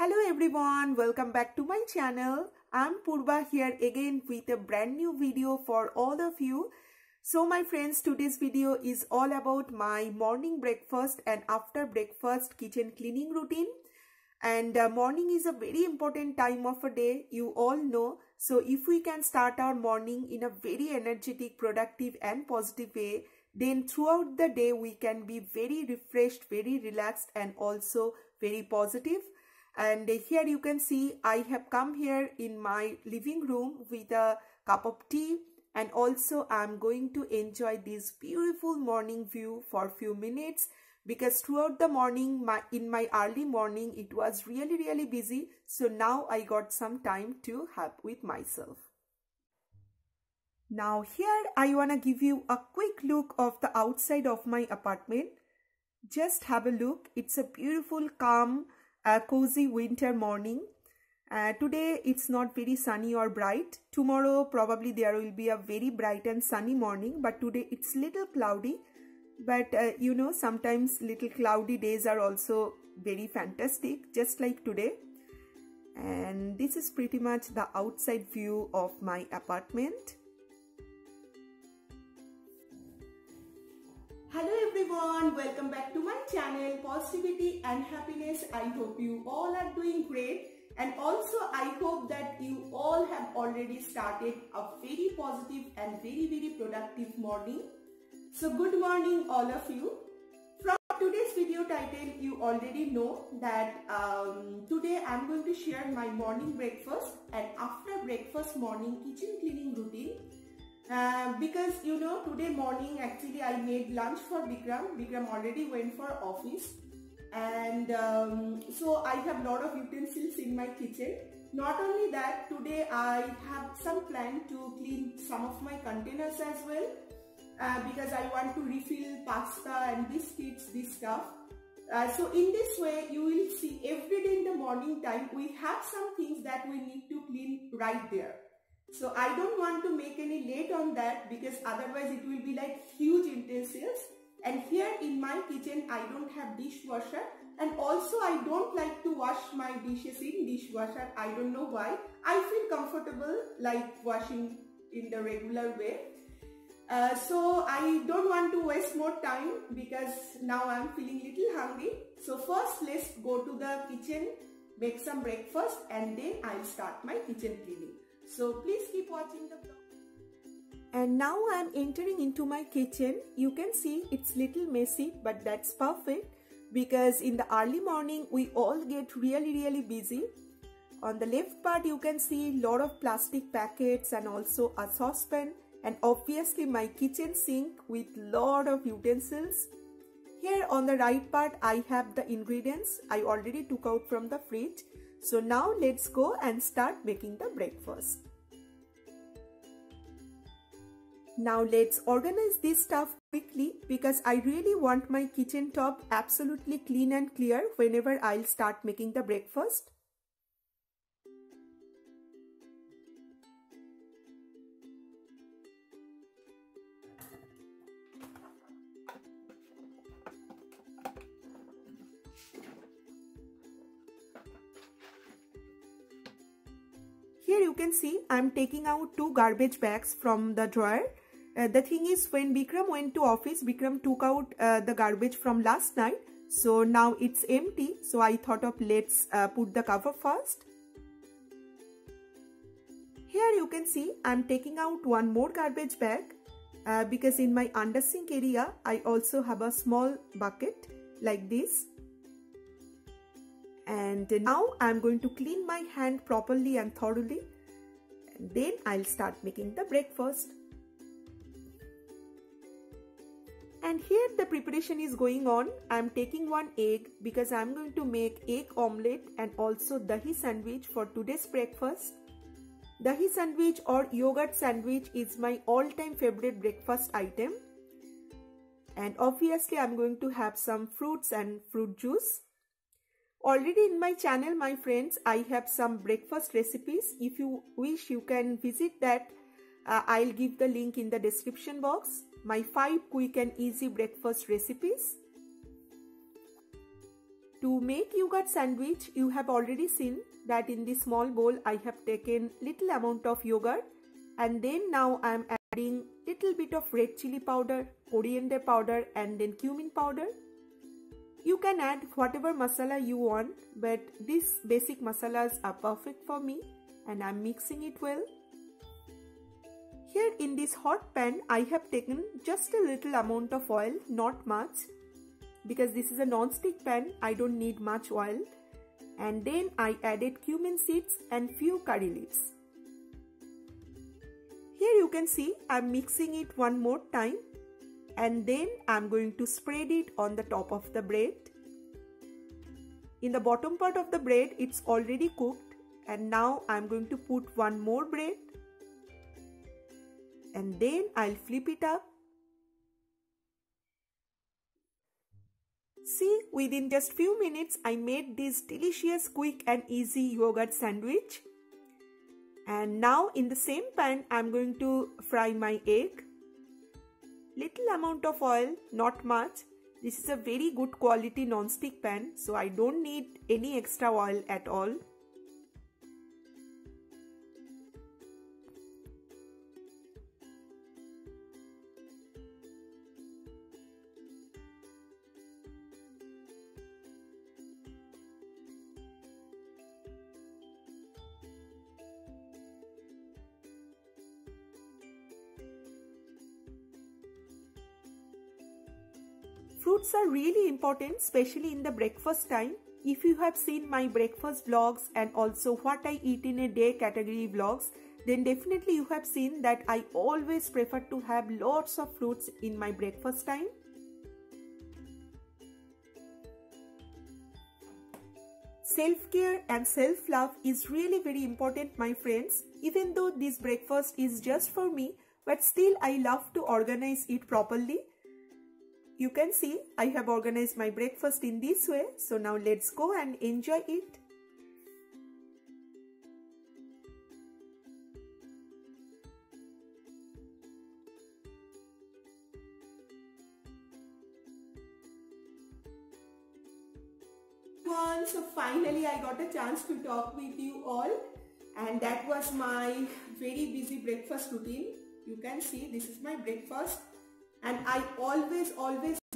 Hello everyone, welcome back to my channel. I'm Purva here again with a brand new video for all of you. So my friends, today's video is all about my morning breakfast and after breakfast kitchen cleaning routine. And morning is a very important time of a day, you all know. So if we can start our morning in a very energetic, productive and positive way, then throughout the day we can be very refreshed, very relaxed and also very positive. And here you can see I have come here in my living room with a cup of tea, and also I'm going to enjoy this beautiful morning view for a few minutes, because throughout the morning, in my early morning, it was really busy. So now I got some time to have with myself. Now here I want to give you a quick look of the outside of my apartment. Just have a look. It's a beautiful, calm, cozy winter morning. Today it's not very sunny or bright. Tomorrow probably there will be a very bright and sunny morning, but today it's little cloudy. But you know, sometimes little cloudy days are also very fantastic, just like today. And this is pretty much the outside view of my apartment. Hello everyone, welcome back to my channel Positivity and Happiness. I hope you all are doing great, and also I hope that you all have already started a very positive and very productive morning. So good morning all of you. From today's video title you already know that today I'm going to share my morning breakfast and after breakfast morning kitchen cleaning routine. Because you know, today morning actually I made lunch for Bikram. Bikram already went for office, and so I have lot of utensils in my kitchen. Not only that, today I have some plan to clean some of my containers as well, because I want to refill pasta and biscuits, this stuff. So in this way you will see every day in the morning time we have some things that we need to clean right there. So I don't want to make any late on that, because otherwise it will be like huge utensils. And here in my kitchen I don't have dishwasher, and also I don't like to wash my dishes in dishwasher. I don't know why. I feel comfortable like washing in the regular way. So I don't want to waste more time, because now I'm feeling little hungry. So first let's go to the kitchen, make some breakfast, and then I'll start my kitchen cleaning. So please keep watching the vlog. And now I am entering into my kitchen. You can see it's little messy, but that's perfect, because in the early morning we all get really busy. On the left part you can see lot of plastic packets and also a saucepan, and obviously my kitchen sink with lot of utensils. Here on the right part I have the ingredients I already took out from the fridge. So now let's go and start making the breakfast. Now let's organize this stuff quickly, because I really want my kitchen top absolutely clean and clear whenever I'll start making the breakfast. Here you can see I'm taking out 2 garbage bags from the drawer. The thing is, when Bikram went to office, Bikram took out the garbage from last night. So now it's empty. So I thought of let's put the cover first. Here you can see I'm taking out 1 more garbage bag, because in my under sink area I also have a small bucket like this. And now I'm going to clean my hand properly and thoroughly, and then I'll start making the breakfast. And here the preparation is going on. I'm taking 1 egg, because I'm going to make egg omelette and also dahi sandwich for today's breakfast. Dahi sandwich or yogurt sandwich is my all-time favorite breakfast item. And obviously I'm going to have some fruits and fruit juice. Already in my channel, my friends, I have some breakfast recipes. If you wish, you can visit that. I'll give the link in the description box. My 5 quick and easy breakfast recipes. To make yogurt sandwich, you have already seen that in this small bowl I have taken little amount of yogurt, and then now I am adding little bit of red chili powder, coriander powder and then cumin powder. You can add whatever masala you want, but these basic masalas are perfect for me, and I am mixing it well. Here in this hot pan I have taken just a little amount of oil, not much, because this is a non-stick pan, I don't need much oil. And then I added cumin seeds and few curry leaves. Here you can see I'm mixing it one more time, and then I'm going to spread it on the top of the bread. In the bottom part of the bread it's already cooked, and now I'm going to put one more bread, and then I'll flip it up. See, within just few minutes I made this delicious, quick and easy yogurt sandwich. And now in the same pan I'm going to fry my egg. Little amount of oil, not much. This is a very good quality non-stick pan, so I don't need any extra oil at all. Fruits are really important, especially in the breakfast time. If you have seen my breakfast vlogs and also what I eat in a day category vlogs, then definitely you have seen that I always prefer to have lots of fruits in my breakfast time. Self-care and self-love is really very important, my friends. Even though this breakfast is just for me, but still I love to organize it properly. You can see I have organized my breakfast in this way, so now let's go and enjoy it. So finally I got a chance to talk with you all, and that was my very busy breakfast routine. You can see this is my breakfast. And I always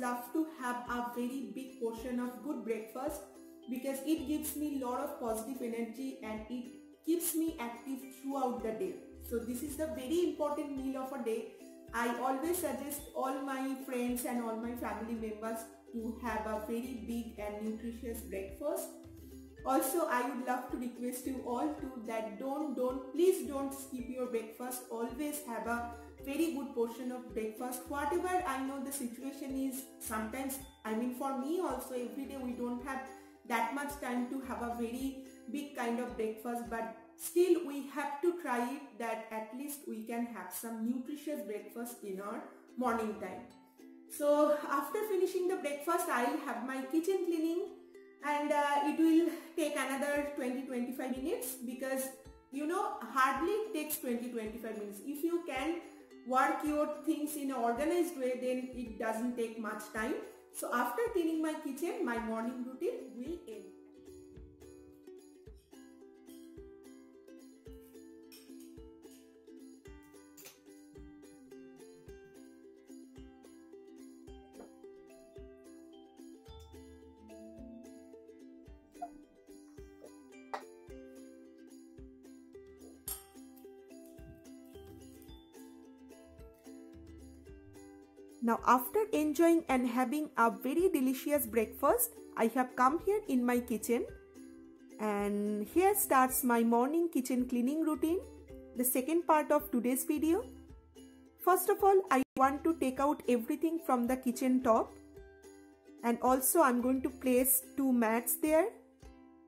love to have a very big portion of good breakfast, because it gives me a lot of positive energy and it keeps me active throughout the day. So this is the very important meal of a day. I always suggest all my friends and all my family members to have a very big and nutritious breakfast. Also, I would love to request you all to that please don't skip your breakfast. Always have a very good portion of breakfast. Whatever I know the situation is, sometimes, I mean for me also, every day we don't have that much time to have a very big kind of breakfast, but still we have to try it, that at least we can have some nutritious breakfast in our morning time. So after finishing the breakfast, I'll have my kitchen cleaning, and it will take another 20-25 minutes, because you know, hardly it takes 20-25 minutes. If you can work your things in an organized way, then it doesn't take much time. So after cleaning my kitchen, my morning routine will end. Now after enjoying and having a very delicious breakfast, I have come here in my kitchen, and here starts my morning kitchen cleaning routine, the second part of today's video. First of all, I want to take out everything from the kitchen top, and also I'm going to place 2 mats there,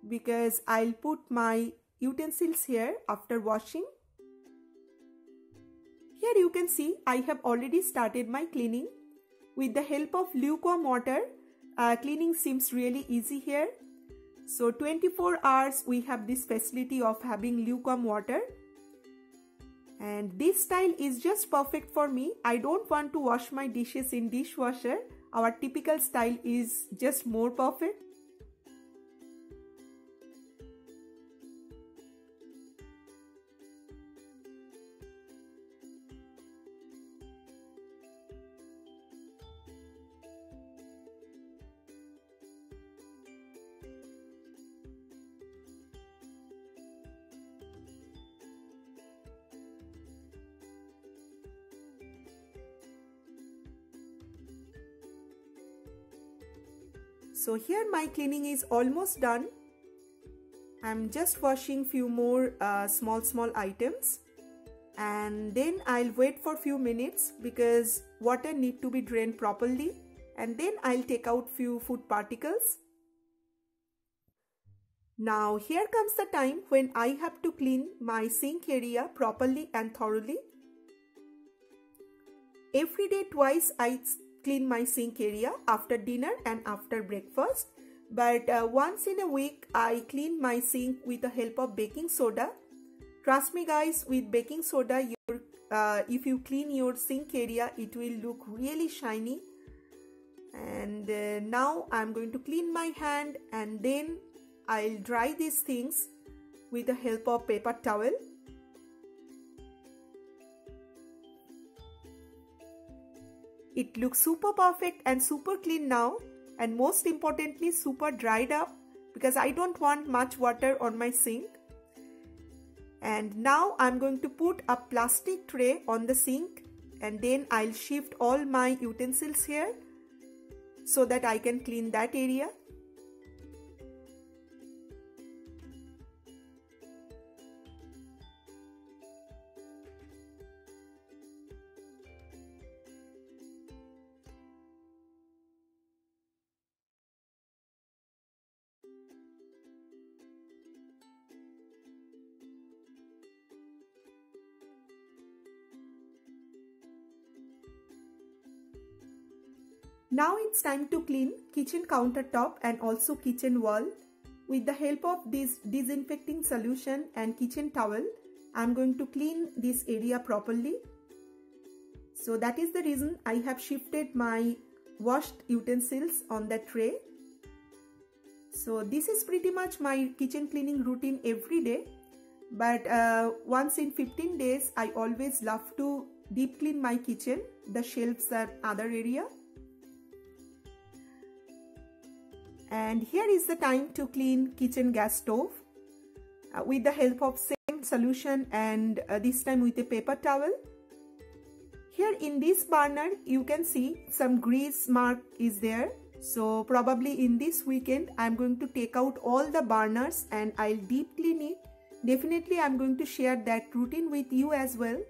because I'll put my utensils here after washing. Here you can see I have already started my cleaning. With the help of lukewarm water, cleaning seems really easy here. So 24 hours we have this facility of having lukewarm water. And this style is just perfect for me. I don't want to wash my dishes in dishwasher. Our typical style is just more perfect. So here my cleaning is almost done. I'm just washing few more small items, and then I'll wait for few minutes because water need to be drained properly, and then I'll take out few food particles. Now here comes the time when I have to clean my sink area properly and thoroughly. Every day twice I clean my sink area, after dinner and after breakfast. But once in a week I clean my sink with the help of baking soda. Trust me guys, with baking soda, if you clean your sink area, it will look really shiny. And now I'm going to clean my hand, and then I'll dry these things with the help of paper towel. It looks super perfect and super clean now, and most importantly super dried up because I don't want much water on my sink. And now I'm going to put a plastic tray on the sink, and then I'll shift all my utensils here so that I can clean that area. Now it's time to clean kitchen countertop and also kitchen wall. With the help of this disinfecting solution and kitchen towel, I'm going to clean this area properly. So that is the reason I have shifted my washed utensils on the tray. So this is pretty much my kitchen cleaning routine every day. But once in 15 days, I always love to deep clean my kitchen, the shelves and other area. And here is the time to clean kitchen gas stove with the help of same solution, and this time with a paper towel. Here in this burner you can see some grease mark is there. So probably in this weekend I'm going to take out all the burners and I'll deep clean it. Definitely I'm going to share that routine with you as well.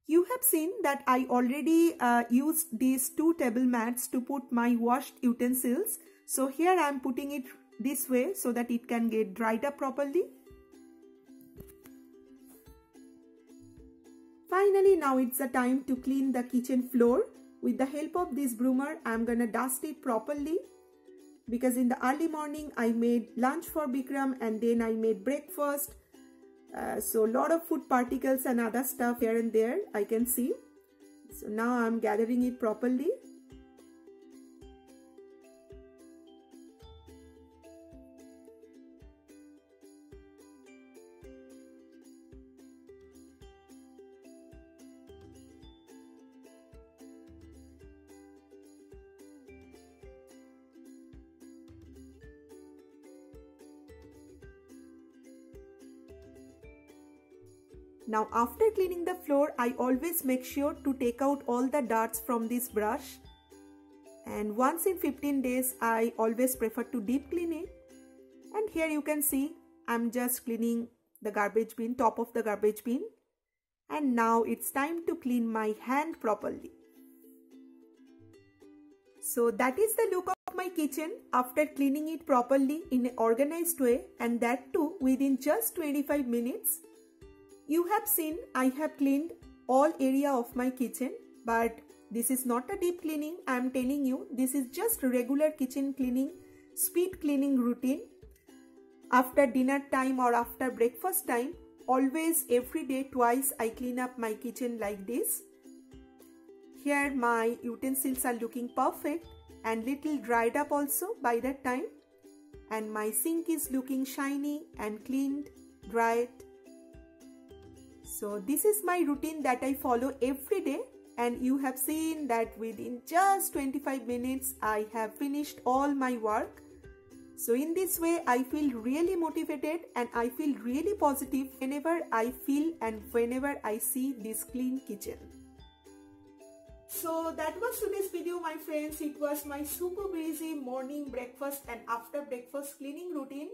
You have seen that I already used these 2 table mats to put my washed utensils. So here I am putting it this way so that it can get dried up properly. Finally, now it's the time to clean the kitchen floor. With the help of this broomer, I am gonna dust it properly. Because in the early morning I made lunch for Bikram, and then I made breakfast. So a lot of food particles and other stuff here and there I can see. So now I'm gathering it properly. Now after cleaning the floor, I always make sure to take out all the darts from this brush. And once in 15 days, I always prefer to deep clean it. And here you can see, I'm just cleaning the garbage bin, top of the garbage bin. And now it's time to clean my hand properly. So that is the look of my kitchen after cleaning it properly in an organized way, and that too within just 25 minutes. You have seen I have cleaned all area of my kitchen, but this is not a deep cleaning. I am telling you, this is just regular kitchen cleaning, speed cleaning routine. After dinner time or after breakfast time, always every day twice I clean up my kitchen like this. Here my utensils are looking perfect and little dried up also by that time. And my sink is looking shiny and cleaned, dried. So this is my routine that I follow every day, and you have seen that within just 25 minutes I have finished all my work. So in this way I feel really motivated and I feel really positive whenever I feel and whenever I see this clean kitchen. So that was today's video, my friends. It was my super busy morning breakfast and after breakfast cleaning routine.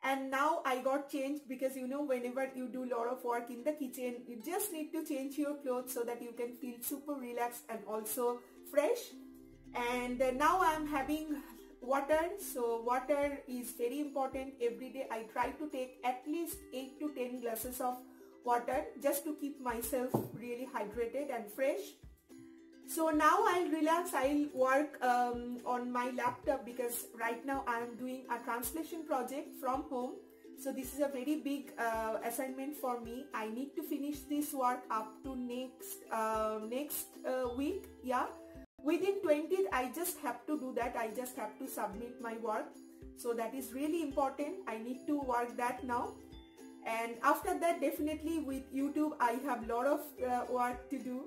And now I got changed because you know, whenever you do a lot of work in the kitchen, you just need to change your clothes so that you can feel super relaxed and also fresh. And now I am having water. So water is very important. Every day I try to take at least 8 to 10 glasses of water just to keep myself really hydrated and fresh. So now I'll relax, I'll work on my laptop because right now I am doing a translation project from home. So this is a very big assignment for me. I need to finish this work up to next week. Yeah, within 20th I just have to do that. I just have to submit my work. So that is really important. I need to work that now. And after that, definitely with YouTube, I have a lot of work to do,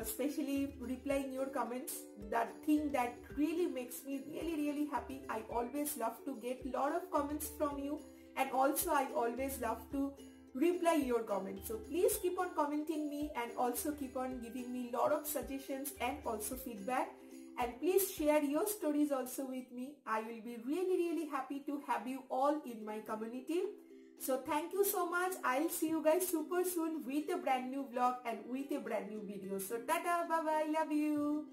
especially replying your comments. That thing that really makes me really happy. I always love to get a lot of comments from you, and also I always love to reply your comments. So please keep on commenting me and also keep on giving me a lot of suggestions and also feedback. And please share your stories also with me. I will be really happy to have you all in my community. So thank you so much. I'll see you guys super soon with a brand new vlog and with a brand new video. So tata, bye bye, love you.